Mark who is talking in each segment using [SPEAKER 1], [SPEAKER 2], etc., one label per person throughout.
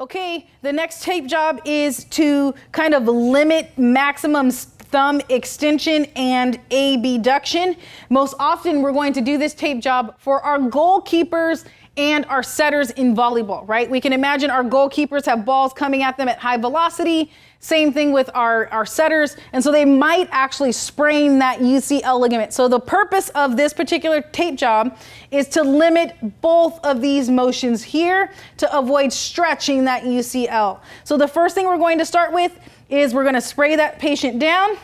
[SPEAKER 1] Okay, the next tape job is to kind of limit maximum thumb extension and abduction. Most often we're going to do this tape job for our goalkeepers and our setters in volleyball, right? We can imagine our goalkeepers have balls coming at them at high velocity. Same thing with our setters. And so they might actually sprain that UCL ligament. So the purpose of this particular tape job is to limit both of these motions here to avoid stretching that UCL. So the first thing we're going to start with is we're going to spray that patient down.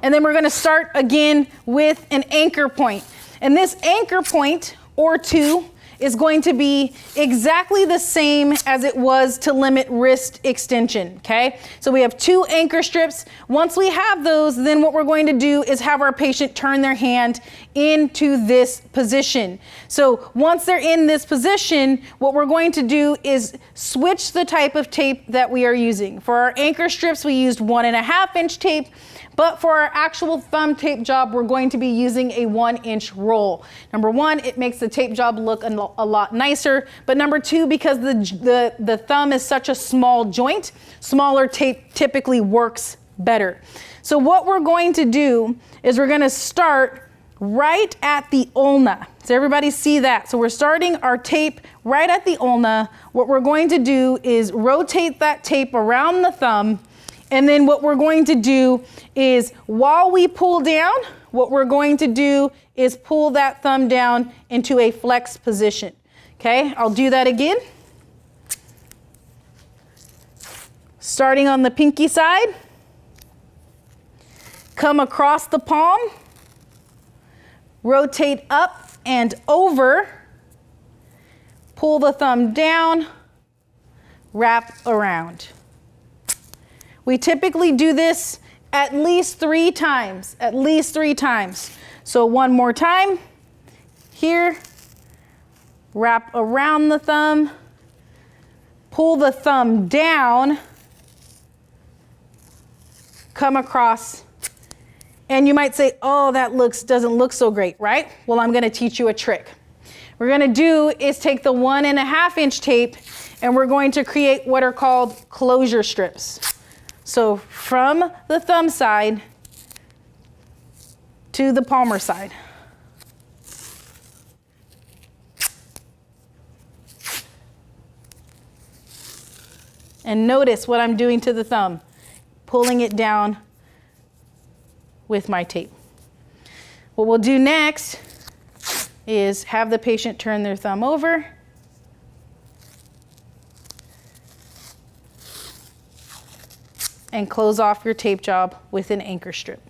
[SPEAKER 1] And then we're going to start again with an anchor point. And this anchor point or two is going to be exactly the same as it was to limit wrist extension, okay? So we have 2 anchor strips. Once we have those, then what we're going to do is have our patient turn their hand into this position. So once they're in this position, what we're going to do is switch the type of tape that we are using. For our anchor strips, we used 1.5 inch tape. But for our actual thumb tape job, we're going to be using a 1-inch roll. Number one, it makes the tape job look a lot nicer. But number two, because the thumb is such a small joint, smaller tape typically works better. So what we're going to do is we're going to start right at the ulna. So everybody see that? So we're starting our tape right at the ulna. What we're going to do is rotate that tape around the thumb. And then what we're going to do is while we pull down, what we're going to do is pull that thumb down into a flex position. Okay, I'll do that again. Starting on the pinky side, come across the palm, rotate up and over, pull the thumb down, wrap around. We typically do this at least 3 times, So one more time, here, wrap around the thumb, pull the thumb down, come across, and you might say, oh, that doesn't look so great, right? Well, I'm gonna teach you a trick. What we're gonna do is take the 1.5 inch tape and we're going to create what are called closure strips. So from the thumb side to the palmar side. And notice what I'm doing to the thumb, pulling it down with my tape. What we'll do next is have the patient turn their thumb over. And close off your tape job with an anchor strip.